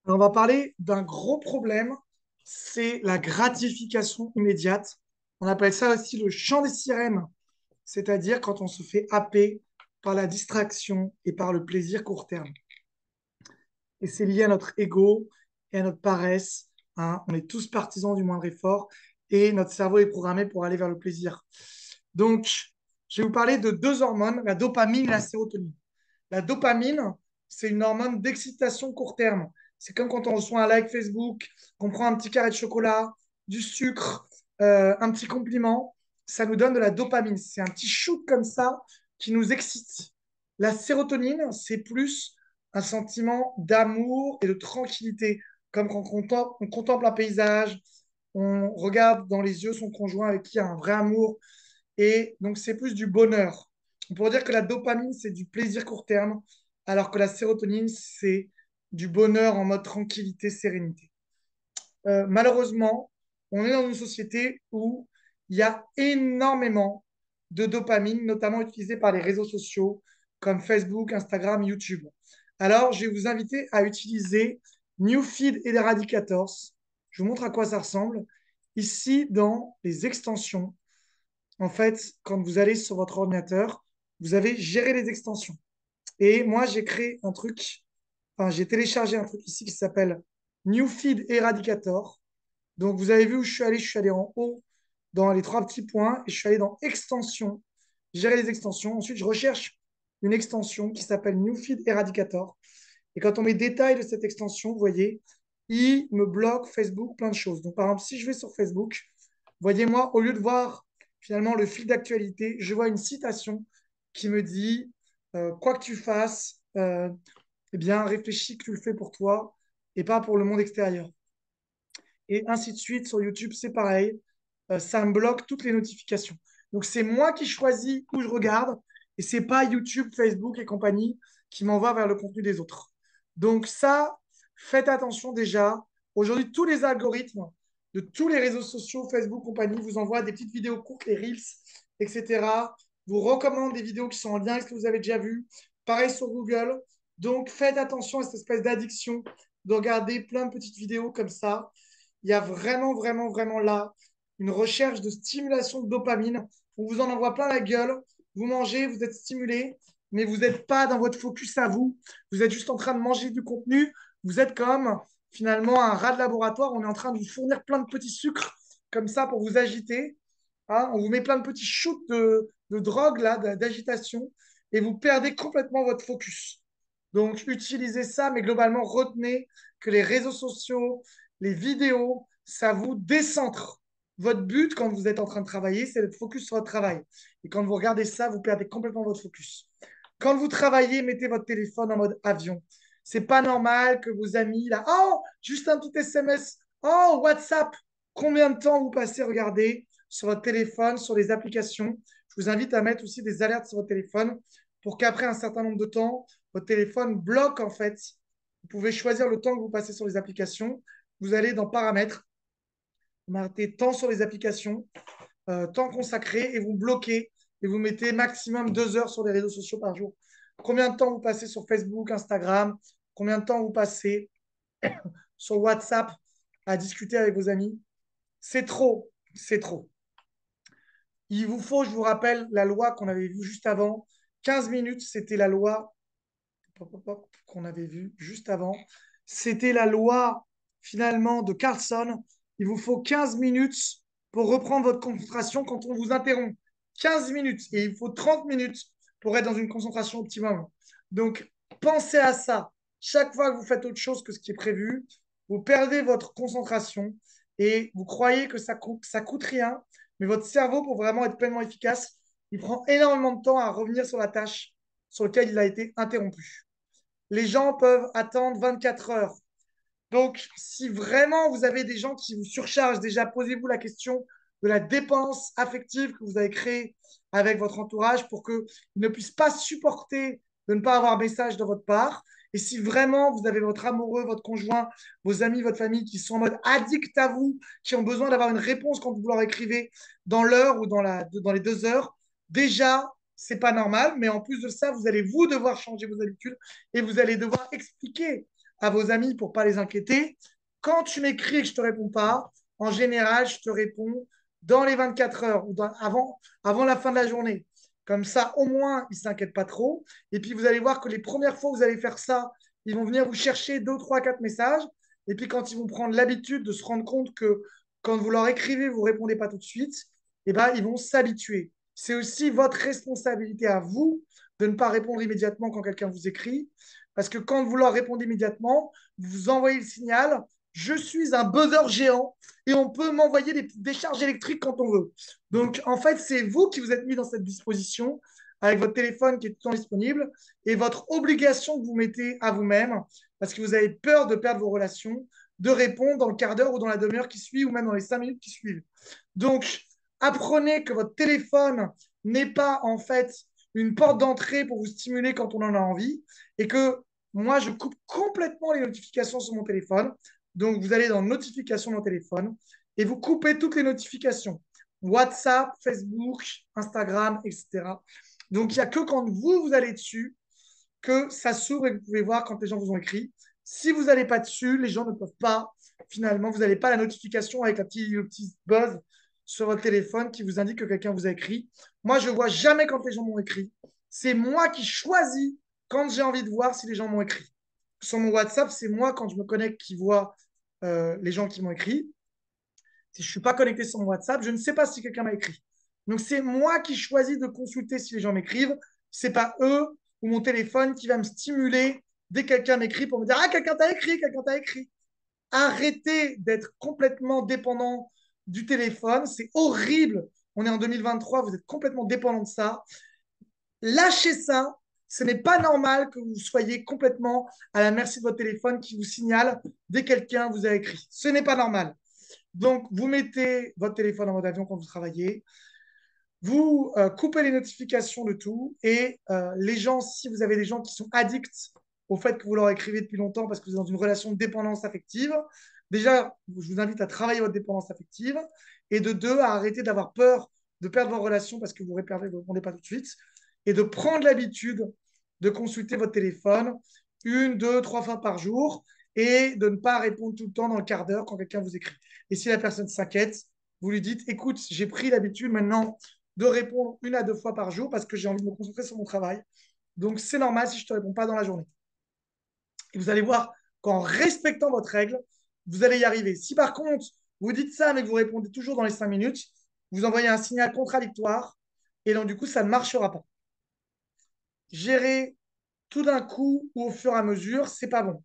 Alors, on va parler d'un gros problème, c'est la gratification immédiate. On appelle ça aussi le chant des sirènes, c'est-à-dire quand on se fait happer par la distraction et par le plaisir court terme. Et c'est lié à notre ego et à notre paresse, hein. On est tous partisans du moindre effort et notre cerveau est programmé pour aller vers le plaisir. Donc, je vais vous parler de deux hormones, la dopamine et la sérotonine. La dopamine, c'est une hormone d'excitation court terme. C'est comme quand on reçoit un like Facebook, qu'on prend un petit carré de chocolat, du sucre, un petit compliment, ça nous donne de la dopamine. C'est un petit shoot comme ça qui nous excite. La sérotonine, c'est plus un sentiment d'amour et de tranquillité, comme quand on contemple un paysage, on regarde dans les yeux son conjoint avec qui il y a un vrai amour, et donc, c'est plus du bonheur. On pourrait dire que la dopamine, c'est du plaisir court terme, alors que la sérotonine, c'est du bonheur en mode tranquillité, sérénité. Malheureusement, on est dans une société où il y a énormément de dopamine, notamment utilisée par les réseaux sociaux comme Facebook, Instagram, YouTube. Alors, je vais vous inviter à utiliser Newfeed et Eradicators. Je vous montre à quoi ça ressemble. Ici, dans les extensions, en fait, quand vous allez sur votre ordinateur, vous avez géré les extensions. Et moi, j'ai créé un truc, enfin, j'ai téléchargé un truc ici qui s'appelle Newfeed Eradicator. Donc, vous avez vu où je suis allé en haut dans les trois petits points et je suis allé dans extensions, gérer les extensions. Ensuite, je recherche une extension qui s'appelle Newfeed Eradicator. Et quand on met détail de cette extension, vous voyez, il me bloque Facebook plein de choses. Donc, par exemple, si je vais sur Facebook, voyez-moi, au lieu de voir finalement le fil d'actualité, je vois une citation qui me dit quoi que tu fasses, eh bien, réfléchis que tu le fais pour toi et pas pour le monde extérieur. Et ainsi de suite. Sur YouTube, c'est pareil. Ça me bloque toutes les notifications. Donc, c'est moi qui choisis où je regarde et c'est pas YouTube, Facebook et compagnie qui m'envoient vers le contenu des autres. Donc, ça, faites attention déjà. Aujourd'hui, tous les algorithmes de tous les réseaux sociaux, Facebook, compagnie, vous envoient des petites vidéos courtes, les Reels, etc. Vous recommandent des vidéos qui sont en lien avec ce que vous avez déjà vu. Pareil sur Google. Donc, faites attention à cette espèce d'addiction de regarder plein de petites vidéos comme ça. Il y a vraiment, vraiment, vraiment là une recherche de stimulation de dopamine. On vous en envoie plein la gueule. Vous mangez, vous êtes stimulé, mais vous n'êtes pas dans votre focus à vous. Vous êtes juste en train de manger du contenu. Vous êtes comme finalement un rat de laboratoire. On est en train de vous fournir plein de petits sucres comme ça pour vous agiter. Hein, on vous met plein de petits shoots de drogue là, d'agitation, et vous perdez complètement votre focus. Donc, utilisez ça, mais globalement, retenez que les réseaux sociaux, les vidéos, ça vous décentre. Votre but, quand vous êtes en train de travailler, c'est d'être focus sur votre travail. Et quand vous regardez ça, vous perdez complètement votre focus. Quand vous travaillez, mettez votre téléphone en mode avion. C'est pas normal que vos amis, là, oh, juste un petit SMS, oh, WhatsApp, combien de temps vous passez, regardez, sur votre téléphone, sur les applications. Je vous invite à mettre aussi des alertes sur votre téléphone pour qu'après un certain nombre de temps, votre téléphone bloque en fait. Vous pouvez choisir le temps que vous passez sur les applications. Vous allez dans paramètres, vous mettez temps sur les applications, temps consacré et vous bloquez et vous mettez maximum 2 heures sur les réseaux sociaux par jour. Combien de temps vous passez sur Facebook, Instagram, combien de temps vous passez sur WhatsApp à discuter avec vos amis. C'est trop, c'est trop. Il vous faut, je vous rappelle, la loi qu'on avait vue juste avant. 15 minutes, c'était la loi qu'on avait vue juste avant. C'était la loi finalement de Carlson. Il vous faut 15 minutes pour reprendre votre concentration quand on vous interrompt. 15 minutes et il faut 30 minutes pour être dans une concentration optimum. Donc, pensez à ça. Chaque fois que vous faites autre chose que ce qui est prévu, vous perdez votre concentration et vous croyez que ça coûte rien, mais votre cerveau, pour vraiment être pleinement efficace, il prend énormément de temps à revenir sur la tâche sur laquelle il a été interrompu. Les gens peuvent attendre 24 heures. Donc, si vraiment vous avez des gens qui vous surchargent, déjà posez-vous la question de la dépense affective que vous avez créée avec votre entourage pour qu'ils ne puissent pas supporter de ne pas avoir message de votre part. Et si vraiment vous avez votre amoureux, votre conjoint, vos amis, votre famille qui sont en mode addict à vous, qui ont besoin d'avoir une réponse quand vous leur écrivez dans l'heure ou dans les 2 heures, déjà, c'est pas normal. Mais en plus de ça, vous allez vous devoir changer vos habitudes et vous allez devoir expliquer à vos amis pour ne pas les inquiéter. Quand tu m'écris et que je ne te réponds pas, en général, je te réponds dans les 24 heures ou avant la fin de la journée. Comme ça, au moins, ils ne s'inquiètent pas trop. Et puis, vous allez voir que les premières fois que vous allez faire ça, ils vont venir vous chercher 2, 3, 4 messages. Et puis, quand ils vont prendre l'habitude de se rendre compte que quand vous leur écrivez, vous ne répondez pas tout de suite, eh ben, ils vont s'habituer. C'est aussi votre responsabilité à vous de ne pas répondre immédiatement quand quelqu'un vous écrit. Parce que quand vous leur répondez immédiatement, vous envoyez le signal, je suis un buzzer géant et on peut m'envoyer des décharges électriques quand on veut. Donc, en fait, c'est vous qui vous êtes mis dans cette disposition avec votre téléphone qui est tout le temps disponible et votre obligation que vous mettez à vous-même parce que vous avez peur de perdre vos relations, de répondre dans le quart d'heure ou dans la demi-heure qui suit ou même dans les 5 minutes qui suivent. Donc, apprenez que votre téléphone n'est pas en fait une porte d'entrée pour vous stimuler quand on en a envie et que moi, je coupe complètement les notifications sur mon téléphone. Donc, vous allez dans notifications de mon téléphone et vous coupez toutes les notifications. WhatsApp, Facebook, Instagram, etc. Donc, il n'y a que quand vous allez dessus que ça s'ouvre et vous pouvez voir quand les gens vous ont écrit. Si vous n'allez pas dessus, les gens ne peuvent pas. Finalement, vous n'avez pas la notification avec le petit buzz sur votre téléphone qui vous indique que quelqu'un vous a écrit. Moi, je ne vois jamais quand les gens m'ont écrit. C'est moi qui choisis quand j'ai envie de voir si les gens m'ont écrit. Sur mon WhatsApp, c'est moi, quand je me connecte, qui vois les gens qui m'ont écrit. Si je ne suis pas connecté sur mon WhatsApp, je ne sais pas si quelqu'un m'a écrit. Donc, c'est moi qui choisis de consulter si les gens m'écrivent. Ce n'est pas eux ou mon téléphone qui va me stimuler dès que quelqu'un m'écrit pour me dire « Ah, quelqu'un t'a écrit, quelqu'un t'a écrit ». Arrêtez d'être complètement dépendant du téléphone. C'est horrible. On est en 2023, vous êtes complètement dépendant de ça. Lâchez ça. Ce n'est pas normal que vous soyez complètement à la merci de votre téléphone qui vous signale dès que quelqu'un vous a écrit. Ce n'est pas normal. Donc, vous mettez votre téléphone en mode avion quand vous travaillez. Vous coupez les notifications de tout. Et les gens, si vous avez des gens qui sont addicts au fait que vous leur écrivez depuis longtemps parce que vous êtes dans une relation de dépendance affective, déjà, je vous invite à travailler votre dépendance affective. Et de deux, à arrêter d'avoir peur de perdre vos relations parce que vous ne répondez pas tout de suite. Et de prendre l'habitude de consulter votre téléphone 1, 2, 3 fois par jour et de ne pas répondre tout le temps dans le quart d'heure quand quelqu'un vous écrit. Et si la personne s'inquiète, vous lui dites, écoute, j'ai pris l'habitude maintenant de répondre 1 à 2 fois par jour parce que j'ai envie de me concentrer sur mon travail. Donc, c'est normal si je ne te réponds pas dans la journée. Et vous allez voir qu'en respectant votre règle, vous allez y arriver. Si par contre, vous dites ça, mais que vous répondez toujours dans les 5 minutes, vous envoyez un signal contradictoire et donc, du coup, ça ne marchera pas. Gérer tout d'un coup ou au fur et à mesure, c'est pas bon.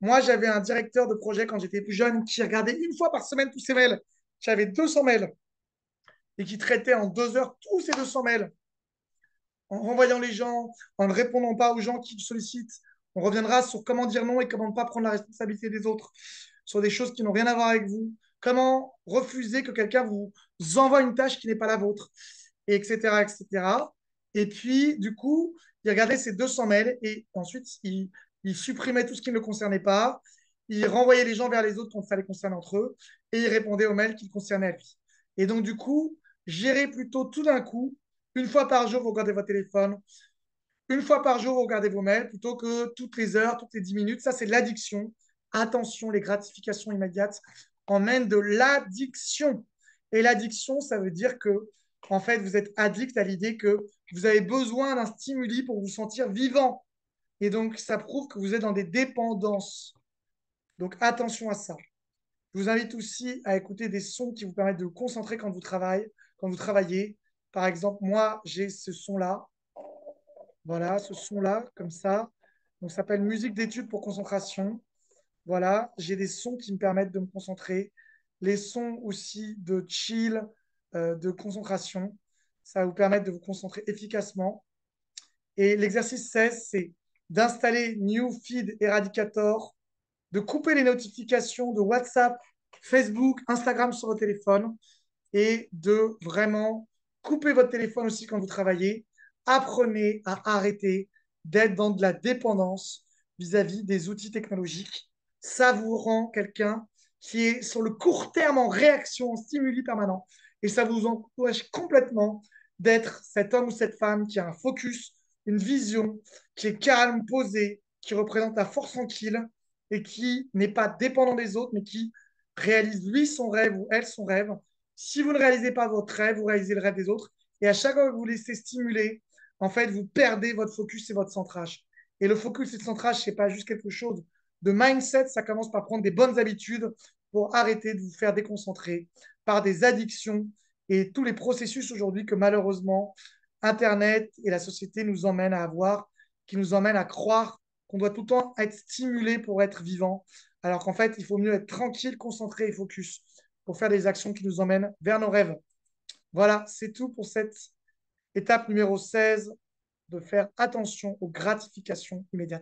Moi, j'avais un directeur de projet quand j'étais plus jeune qui regardait une fois par semaine tous ses mails. J'avais 200 mails et qui traitait en 2 heures tous ces 200 mails en renvoyant les gens, en ne répondant pas aux gens qui le sollicitent. On reviendra sur comment dire non et comment ne pas prendre la responsabilité des autres sur des choses qui n'ont rien à voir avec vous. Comment refuser que quelqu'un vous envoie une tâche qui n'est pas la vôtre, et etc., etc. Et puis, du coup, il regardait ces 200 mails et ensuite, il supprimait tout ce qui ne le concernait pas. Il renvoyait les gens vers les autres quand ça les concernait entre eux et il répondait aux mails qui le concernaient à lui. Et donc, du coup, gérer plutôt tout d'un coup. Une fois par jour, vous regardez votre téléphone. Une fois par jour, vous regardez vos mails plutôt que toutes les heures, toutes les 10 minutes. Ça, c'est l'addiction. Attention, les gratifications immédiates emmènent de l'addiction. Et l'addiction, ça veut dire que, en fait, vous êtes addict à l'idée que vous avez besoin d'un stimuli pour vous sentir vivant. Et donc, ça prouve que vous êtes dans des dépendances. Donc, attention à ça. Je vous invite aussi à écouter des sons qui vous permettent de vous concentrer quand vous travaillez. Quand vous travaillez. Par exemple, moi, j'ai ce son-là. Voilà, ce son-là, comme ça. Donc, ça s'appelle musique d'étude pour concentration. Voilà, j'ai des sons qui me permettent de me concentrer. Les sons aussi de chill, de concentration. Ça va vous permettre de vous concentrer efficacement. Et l'exercice 16, c'est d'installer New Feed Eradicator, de couper les notifications de WhatsApp, Facebook, Instagram sur votre téléphone et de vraiment couper votre téléphone aussi quand vous travaillez. Apprenez à arrêter d'être dans de la dépendance vis-à-vis des outils technologiques. Ça vous rend quelqu'un qui est sur le court terme en réaction, en stimuli permanent. Et ça vous empêche complètement d'être cet homme ou cette femme qui a un focus, une vision, qui est calme, posée, qui représente la force tranquille et qui n'est pas dépendant des autres, mais qui réalise lui son rêve ou elle son rêve. Si vous ne réalisez pas votre rêve, vous réalisez le rêve des autres. Et à chaque fois que vous vous laissez stimuler, en fait, vous perdez votre focus et votre centrage. Et le focus et le centrage, ce n'est pas juste quelque chose de mindset, ça commence par prendre des bonnes habitudes pour arrêter de vous faire déconcentrer par des addictions et tous les processus aujourd'hui que malheureusement Internet et la société nous emmènent à avoir, qui nous emmènent à croire qu'on doit tout le temps être stimulé pour être vivant, alors qu'en fait, il faut mieux être tranquille, concentré et focus pour faire des actions qui nous emmènent vers nos rêves. Voilà, c'est tout pour cette étape numéro 16, de faire attention aux gratifications immédiates.